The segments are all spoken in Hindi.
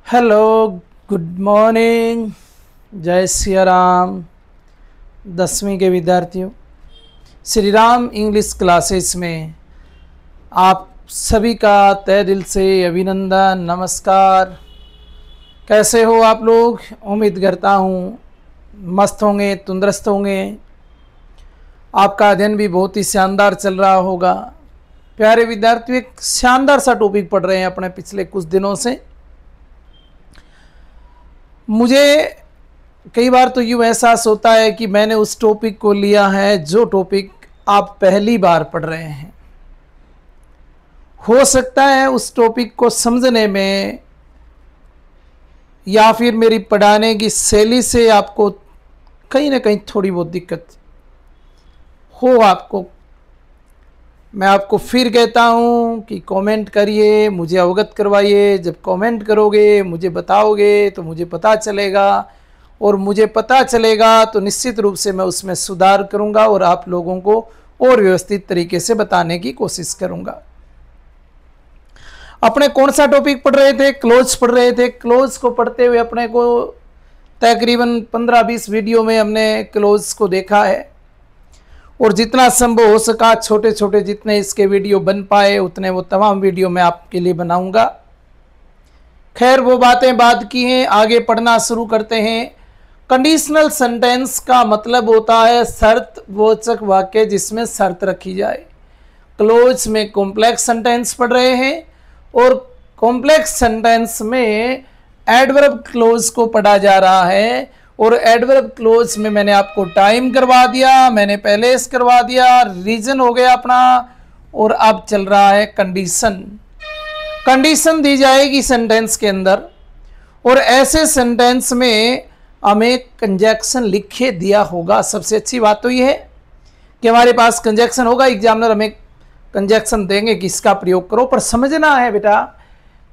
Hello, good morning. जय सिया राम। 10वीं के विद्यार्थियों, श्री राम इंग्लिश क्लासेस में आप सभी का तहे दिल से अभिनंदन, नमस्कार। कैसे हो आप लोग? उम्मीद करता हूँ मस्त होंगे, तंदुरुस्त होंगे। आपका अध्ययन भी बहुत ही शानदार चल रहा होगा। प्यारे विद्यार्थियों, एक शानदार सा टॉपिक पढ़ रहे हैं अपने पिछले कुछ दिनों से। मुझे कई बार तो यूँ एहसास होता है कि मैंने उस टॉपिक को लिया है जो टॉपिक आप पहली बार पढ़ रहे हैं। हो सकता है उस टॉपिक को समझने में या फिर मेरी पढ़ाने की शैली से आपको कहीं ना कहीं थोड़ी बहुत दिक्कत हो आपको। मैं आपको फिर कहता हूँ कि कमेंट करिए, मुझे अवगत करवाइए। जब कमेंट करोगे, मुझे बताओगे तो मुझे पता चलेगा, और मुझे पता चलेगा तो निश्चित रूप से मैं उसमें सुधार करूँगा और आप लोगों को और व्यवस्थित तरीके से बताने की कोशिश करूँगा। अपने कौन सा टॉपिक पढ़ रहे थे? क्लोज पढ़ रहे थे। क्लोज को पढ़ते हुए अपने को तकरीबन 15-20 वीडियो में हमने क्लोज को देखा है, और जितना संभव हो सका छोटे छोटे जितने इसके वीडियो बन पाए उतने वो तमाम वीडियो मैं आपके लिए बनाऊंगा। खैर, वो बातें बाद की हैं, आगे पढ़ना शुरू करते हैं। कंडीशनल सेंटेंस का मतलब होता है शर्त वाचक वाक्य जिसमें शर्त रखी जाए। क्लोज में कॉम्प्लेक्स सेंटेंस पढ़ रहे हैं, और कॉम्प्लेक्स सेंटेंस में एडवर्ब क्लोज को पढ़ा जा रहा है। और एडवर्ब क्लोज में मैंने आपको टाइम करवा दिया, मैंने पहले करवा दिया, रीजन हो गया अपना, और अब चल रहा है कंडीशन। कंडीशन दी जाएगी सेंटेंस के अंदर, और ऐसे सेंटेंस में हमें कंजक्शन लिखे दिया होगा। सबसे अच्छी बात तो यह है कि हमारे पास कंजक्शन होगा, एग्जामिनर हमें कंजक्शन देंगे कि इसका प्रयोग करो, पर समझना है बेटा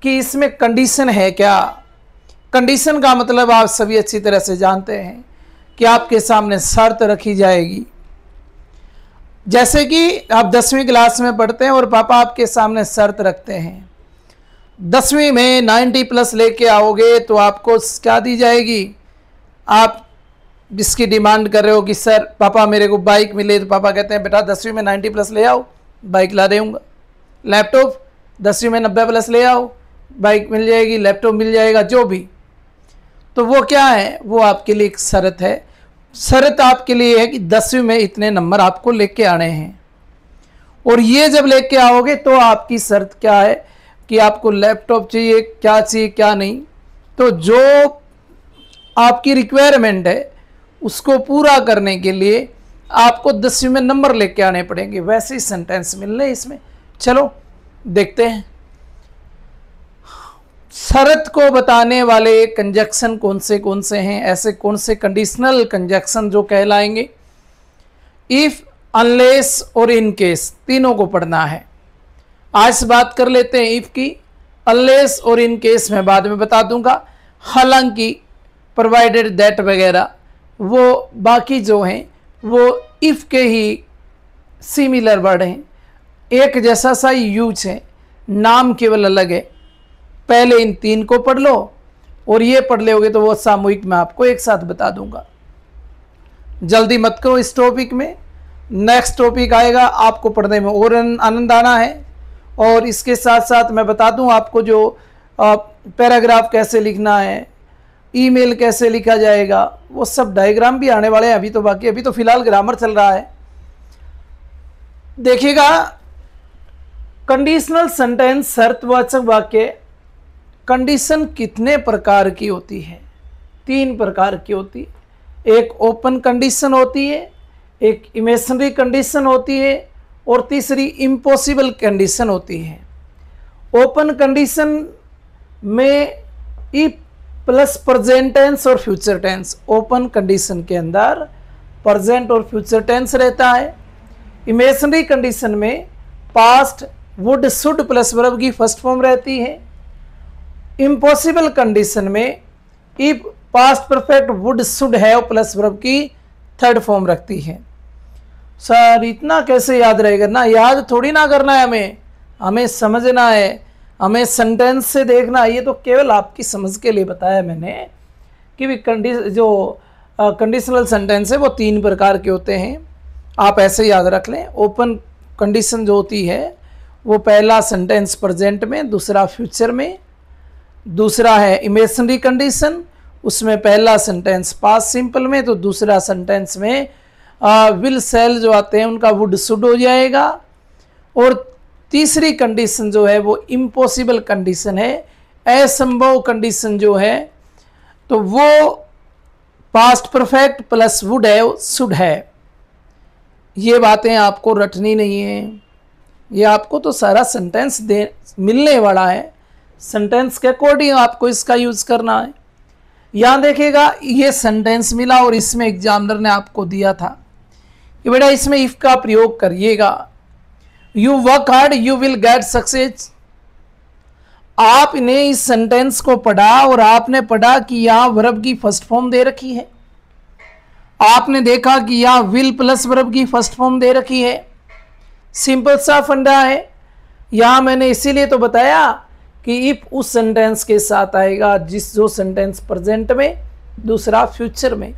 कि इसमें कंडीशन है क्या। कंडीशन का मतलब आप सभी अच्छी तरह से जानते हैं कि आपके सामने शर्त रखी जाएगी। जैसे कि आप 10वीं क्लास में पढ़ते हैं और पापा आपके सामने शर्त रखते हैं, 10वीं में 90 प्लस लेके आओगे तो आपको क्या दी जाएगी? आप जिसकी डिमांड कर रहे हो कि सर पापा मेरे को बाइक मिले, तो पापा कहते हैं बेटा 10वीं में 90 प्लस ले आओ, बाइक ला दूंगा। लैपटॉप 10वीं में 90 प्लस ले आओ, बाइक मिल जाएगी, लैपटॉप मिल जाएगा, जो भी। तो वो क्या है? वो आपके लिए एक शर्त है। शर्त आपके लिए है कि 10वीं में इतने नंबर आपको लेके आने हैं, और ये जब लेके आओगे तो आपकी शर्त क्या है कि आपको लैपटॉप चाहिए, क्या चाहिए क्या नहीं। तो जो आपकी रिक्वायरमेंट है उसको पूरा करने के लिए आपको 10वीं में नंबर लेके आने पड़ेंगे। वैसे ही सेंटेंस मिल रहे इसमें। चलो देखते हैं शर्त को बताने वाले कंजक्शन कौन से हैं, ऐसे कौन से कंडीशनल कंजक्शन जो कहलाएंगे। इफ, अनलेस और इन केस, तीनों को पढ़ना है। आज बात कर लेते हैं इफ की। अनलेस और इन केस में बाद में बता दूंगा। हालांकि, प्रोवाइडेड दैट वगैरह वो बाकी जो हैं वो इफ के ही सिमिलर वर्ड हैं, एक जैसा सा यूज है, नाम केवल अलग है। पहले इन तीन को पढ़ लो, और ये पढ़ लोगे तो वो सामूहिक मैं आपको एक साथ बता दूंगा। जल्दी मत करो इस टॉपिक में, नेक्स्ट टॉपिक आएगा, आपको पढ़ने में और आनंद आना है। और इसके साथ साथ मैं बता दूं आपको जो पैराग्राफ कैसे लिखना है, ईमेल कैसे लिखा जाएगा, वो सब डायग्राम भी आने वाले हैं। अभी तो बाकी, अभी तो फिलहाल ग्रामर चल रहा है। देखिएगा, कंडीशनल सेंटेंस शर्तवाचक वाक्य। कंडीशन कितने प्रकार की होती है? 3 प्रकार की होती है। एक ओपन कंडीशन होती है, एक इमेजिनरी कंडीशन होती है, और तीसरी इम्पॉसिबल कंडीशन होती है। ओपन कंडीशन में इफ प्लस प्रेजेंट टेंस और फ्यूचर टेंस। ओपन कंडीशन के अंदर प्रेजेंट और फ्यूचर टेंस रहता है। इमेजिनरी कंडीशन में past, would, should plus verb की फर्स्ट फॉर्म रहती है। इम्पॉसिबल कंडीशन में if past perfect, would, should, have plus verb की थर्ड फॉर्म रखती है। सर इतना कैसे याद रहेगा? ना याद थोड़ी ना करना है, हमें समझना है, हमें सेंटेंस से देखना, ये तो केवल आपकी समझ के लिए बताया मैंने कि कंडीशनल सेंटेंस है वो 3 प्रकार के होते हैं, आप ऐसे याद रख लें। ओपन कंडीशन जो होती है वो पहला सेंटेंस प्रेजेंट में, दूसरा फ्यूचर में, दूसरा है इमेजिनरी कंडीशन, उसमें पहला सेंटेंस पास्ट सिंपल में, तो दूसरा सेंटेंस में विल सेल जो आते हैं उनका वुड शुड हो जाएगा। और तीसरी कंडीशन जो है वो इम्पॉसिबल कंडीशन है, असंभव कंडीशन जो है, तो वो पास्ट परफेक्ट प्लस वुड है, शुड है। ये बातें आपको रटनी नहीं है, ये आपको तो सारा सेंटेंस दे मिलने वाला है, सेंटेंस के अकॉर्डिंग आपको इसका यूज करना है। यहाँ देखिएगा ये सेंटेंस मिला और इसमें एग्जामिनर ने आपको दिया था कि बेटा इसमें इफ का प्रयोग करिएगा, you work hard you will get success. आपने इस सेंटेंस को पढ़ा और आपने पढ़ा कि यहां वर्ब की फर्स्ट फॉर्म दे रखी है, आपने देखा कि यहां विल प्लस वर्ब की फर्स्ट फॉर्म दे रखी है, सिंपल सा फंडा है। यहां मैंने इसीलिए तो बताया कि इफ उस सेंटेंस के साथ आएगा जो सेंटेंस प्रेजेंट में, दूसरा फ्यूचर में।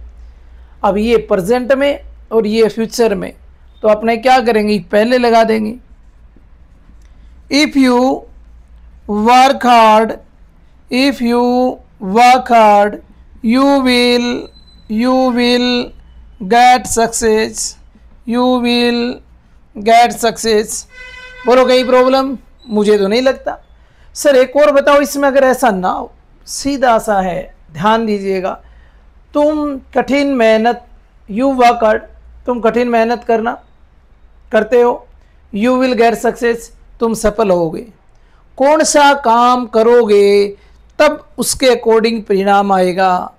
अब ये प्रेजेंट में और ये फ्यूचर में, तो अपने क्या करेंगे, पहले लगा देंगे। If you work hard, if you work hard you will get success, you will get success. बोलो कहीं प्रॉब्लम? मुझे तो नहीं लगता। सर एक और बताओ इसमें, अगर ऐसा ना हो, सीधा सा है, ध्यान दीजिएगा। तुम कठिन मेहनत, यू वर्क हार्ड, तुम कठिन मेहनत करते हो, यू विल गेट सक्सेस, तुम सफल होगे। कौन सा काम करोगे तब उसके अकॉर्डिंग परिणाम आएगा,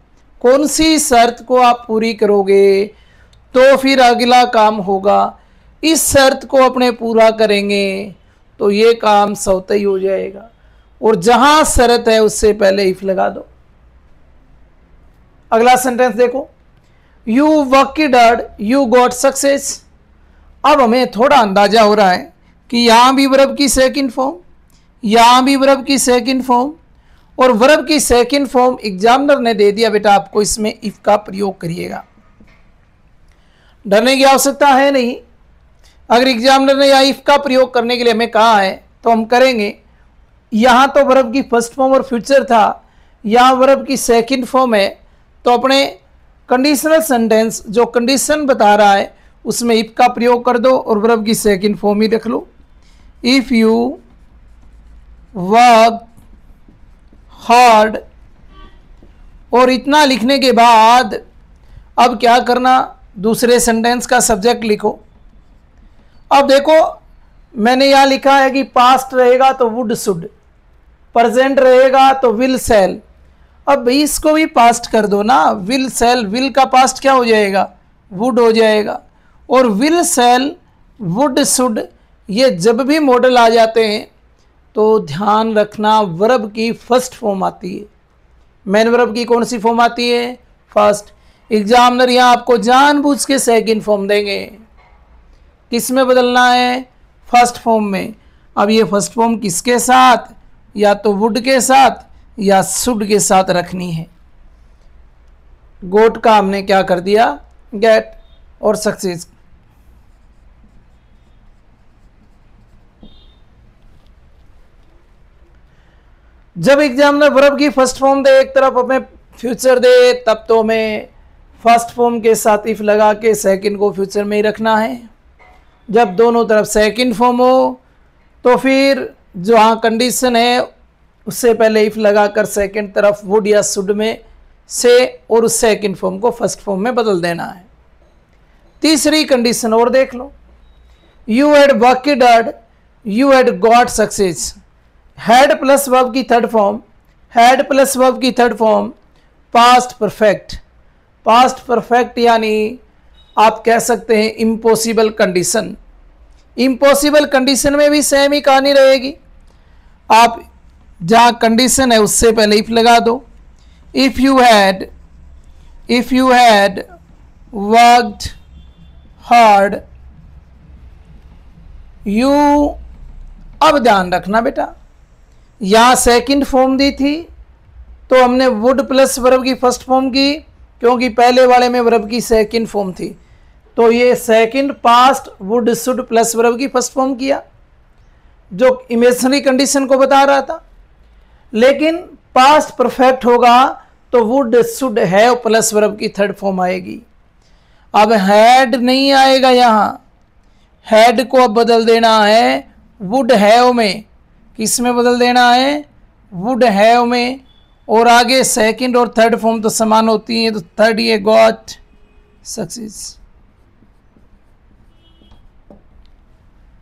कौन सी शर्त को आप पूरी करोगे तो फिर अगला काम होगा, इस शर्त को अपने पूरा करेंगे तो ये काम स्वतः ही हो जाएगा। और जहां शर्त है उससे पहले इफ लगा दो। अगला सेंटेंस देखो, you worked hard you got success. अब हमें थोड़ा अंदाजा हो रहा है कि यहां भी वर्ब की सेकंड फॉर्म, यहां भी वर्ब की सेकंड फॉर्म, और वर्ब की सेकंड फॉर्म एग्जामिनर ने दे दिया, बेटा आपको इसमें इफ का प्रयोग करिएगा। डरने की आवश्यकता है नहीं। अगर एग्जामिनर ने यहाँ इफ का प्रयोग करने के लिए हमें कहा है तो हम करेंगे। यहाँ तो वर्ब की फर्स्ट फॉर्म और फ्यूचर था, यहाँ वर्ब की सेकंड फॉर्म है, तो अपने कंडीशनल सेंटेंस जो कंडीशन बता रहा है उसमें इफ का प्रयोग कर दो और वर्ब की सेकंड फॉर्म ही रख लो। इफ यू वर्क हार्ड, और इतना लिखने के बाद अब क्या करना, दूसरे सेंटेंस का सब्जेक्ट लिखो। अब देखो मैंने यहाँ लिखा है कि पास्ट रहेगा तो वुड शुड, प्रेजेंट रहेगा तो विल सेल। अब भाई इसको भी पास्ट कर दो ना, विल सेल, विल का पास्ट क्या हो जाएगा, वुड हो जाएगा। और विल सेल, वुड शुड, ये जब भी मॉडल आ जाते हैं तो ध्यान रखना वर्ब की फर्स्ट फॉर्म आती है। मेन वर्ब की कौन सी फॉर्म आती है, फर्स्ट। एग्जामिनर यहाँ आपको जानबूझ के सेकंड फॉर्म देंगे, किस में बदलना है, फर्स्ट फॉर्म में। अब ये फर्स्ट फॉर्म किसके साथ, या तो वुड के साथ या शुड के साथ रखनी है। गोट का हमने क्या कर दिया, गेट, और सक्सेस। जब एग्जामिनर वर्ब की फर्स्ट फॉर्म दे, एक तरफ हमें फ्यूचर दे, तब तो हमें फर्स्ट फॉर्म के साथ इफ लगा के सेकंड को फ्यूचर में ही रखना है। जब दोनों तरफ सेकंड फॉर्म हो तो फिर जहाँ कंडीशन है उससे पहले इफ लगाकर सेकंड तरफ वुड या शुड में से और उस सेकंड फॉर्म को फर्स्ट फॉर्म में बदल देना है। तीसरी कंडीशन और देख लो, you had worked hard you had got success. Had plus verb की third form, had plus verb की third form past perfect. Past perfect यानी आप कह सकते हैं इम्पॉसिबल कंडीशन। इम्पॉसिबल कंडीशन में भी सेम ही कहानी रहेगी, आप जहाँ कंडीशन है उससे पहले इफ लगा दो। If you had worked hard you, अब ध्यान रखना बेटा, यहाँ सेकंड फॉर्म दी थी तो हमने वुड प्लस वर्ब की फर्स्ट फॉर्म की, क्योंकि पहले वाले में वर्ब की सेकंड फॉर्म थी। तो ये second past would should plus verb की फर्स्ट फॉर्म किया, जो इमेजिनरी कंडीशन को बता रहा था। लेकिन पास्ट परफेक्ट होगा तो would should have plus verb की थर्ड फॉर्म आएगी। अब हैड नहीं आएगा, यहाँ हैड को अब बदल देना है वुड हैव में। किस में बदल देना है? वुड हैव में। और आगे सेकंड और थर्ड फॉर्म तो समान होती हैं, तो थर्ड ये गॉट सक्सेस।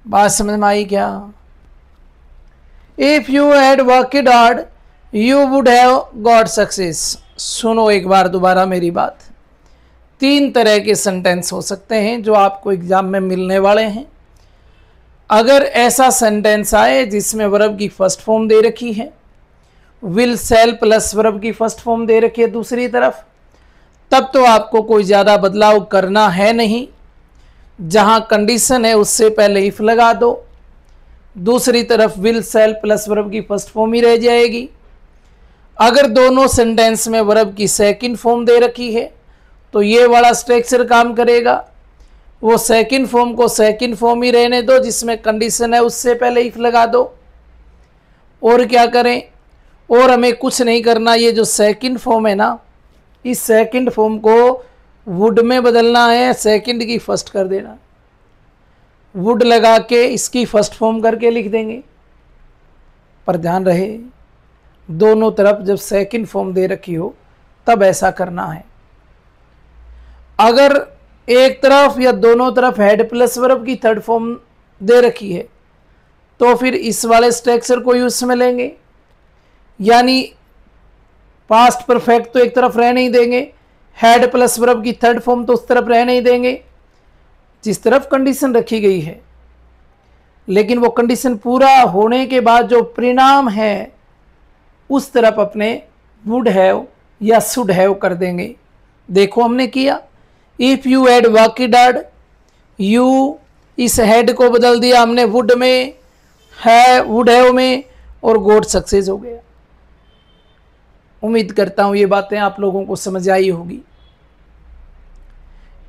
बात समझ में आई क्या? If you had worked hard you would have got success. सुनो एक बार दोबारा मेरी बात। 3 तरह के सेंटेंस हो सकते हैं जो आपको एग्जाम में मिलने वाले हैं। अगर ऐसा सेंटेंस आए जिसमें वर्ब की फर्स्ट फॉर्म दे रखी है, विल सेल प्लस वर्ब की फर्स्ट फॉर्म दे रखी है दूसरी तरफ, तब तो आपको कोई ज़्यादा बदलाव करना है नहीं। जहां कंडीशन है उससे पहले इफ लगा दो, दूसरी तरफ विल सेल प्लस वर्ब की फर्स्ट फॉर्म ही रह जाएगी। अगर दोनों सेंटेंस में वर्ब की सेकंड फॉर्म दे रखी है तो ये वाला स्ट्रक्चर काम करेगा। वो सेकंड फॉर्म को सेकंड फॉर्म ही रहने दो, जिसमें कंडीशन है उससे पहले इफ लगा दो। और क्या करें? और हमें कुछ नहीं करना। ये जो सेकंड फॉर्म है ना, इस सेकंड फॉर्म को वुड में बदलना है, सेकंड की फर्स्ट कर देना। वुड लगा के इसकी फर्स्ट फॉर्म करके लिख देंगे। पर ध्यान रहे, दोनों तरफ जब सेकंड फॉर्म दे रखी हो तब ऐसा करना है। अगर एक तरफ या दोनों तरफ हेड प्लस वर्ब की थर्ड फॉर्म दे रखी है तो फिर इस वाले स्ट्रक्चर को यूज में लेंगे, यानी पास्ट परफेक्ट तो एक तरफ रह नहीं देंगे, हेड प्लस वर्ब की थर्ड फॉर्म तो उस तरफ रह नहीं देंगे जिस तरफ कंडीशन रखी गई है। लेकिन वो कंडीशन पूरा होने के बाद जो परिणाम है उस तरफ अपने वुड हैव या शुड हैव कर देंगे। देखो हमने किया, if you had worked hard, you इस हेड को बदल दिया हमने वुड में, है वुड हैव में, और गॉट सक्सेस हो गया। उम्मीद करता हूं ये बातें आप लोगों को समझ आई होगी।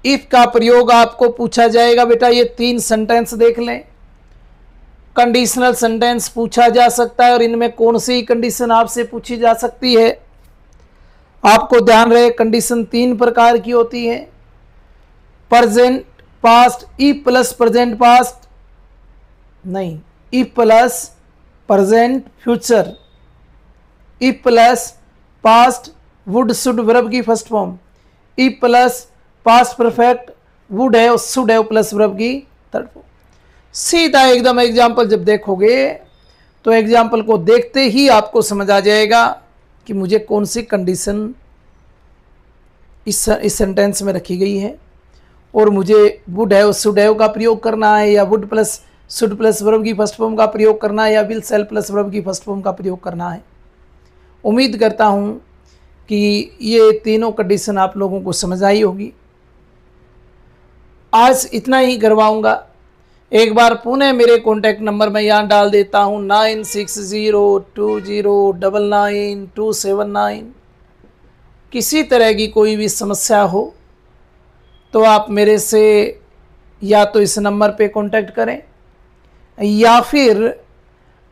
इफ का प्रयोग आपको पूछा जाएगा, बेटा ये 3 सेंटेंस देख लें। कंडीशनल सेंटेंस पूछा जा सकता है और इनमें कौन सी कंडीशन आपसे पूछी जा सकती है। आपको ध्यान रहे, कंडीशन 3 प्रकार की होती है। Present past, if plus present past नहीं, if plus present future, if plus past would should verb की first form, if plus past perfect would have should have plus verb की थर्ड फॉर्म। सीधा एकदम एग्जाम्पल जब देखोगे तो एग्जाम्पल को देखते ही आपको समझ आ जाएगा कि मुझे कौन सी कंडीशन इस सेंटेंस में रखी गई है और मुझे वुड हैव शुड हैव का प्रयोग करना है या would plus should plus verb की फर्स्ट फॉर्म का प्रयोग करना है या विल सेल प्लस वर्ब की फर्स्ट फॉर्म का प्रयोग करना है। उम्मीद करता हूँ कि ये तीनों कंडीशन आप लोगों को समझ आई होगी। आज इतना ही करवाऊँगा। एक बार पुनः मेरे कॉन्टैक्ट नंबर मैं यहाँ डाल देता हूँ 9602099279। किसी तरह की कोई भी समस्या हो तो आप मेरे से या तो इस नंबर पे कांटेक्ट करें या फिर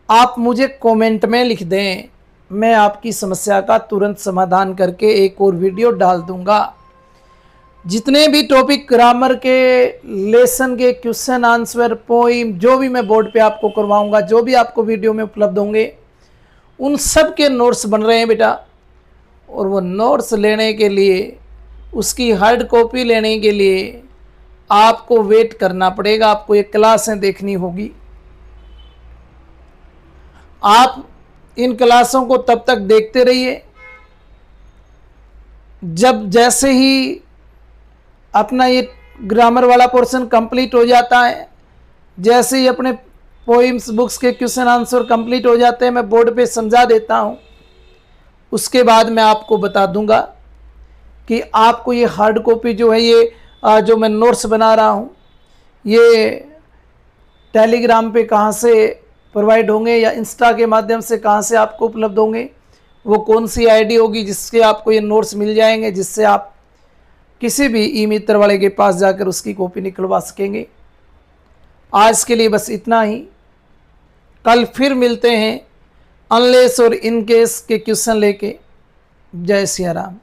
आप मुझे कमेंट में लिख दें। मैं आपकी समस्या का तुरंत समाधान करके एक और वीडियो डाल दूंगा। जितने भी टॉपिक ग्रामर के लेसन के क्वेश्चन आंसर पोइम जो भी मैं बोर्ड पे आपको करवाऊंगा, जो भी आपको वीडियो में उपलब्ध होंगे, उन सब के नोट्स बन रहे हैं बेटा। और वो नोट्स लेने के लिए, उसकी हार्ड कॉपी लेने के लिए आपको वेट करना पड़ेगा। आपको ये क्लासें देखनी होगी। आप इन क्लासों को तब तक देखते रहिए जब जैसे ही अपना ये ग्रामर वाला पोर्शन कंप्लीट हो जाता है, जैसे ही अपने पोइम्स बुक्स के क्वेश्चन आंसर कंप्लीट हो जाते हैं, मैं बोर्ड पे समझा देता हूँ। उसके बाद मैं आपको बता दूंगा कि आपको ये हार्ड कॉपी जो है, ये जो मैं नोट्स बना रहा हूँ, ये टेलीग्राम पे कहाँ से प्रोवाइड होंगे या इंस्टा के माध्यम से कहाँ से आपको उपलब्ध होंगे, वो कौन सी आईडी होगी जिससे आपको ये नोट्स मिल जाएंगे, जिससे आप किसी भी ई मित्र वाले के पास जाकर उसकी कॉपी निकलवा सकेंगे। आज के लिए बस इतना ही। कल फिर मिलते हैं अनलेस और इनकेस के क्वेश्चन लेके। जय सिया राम।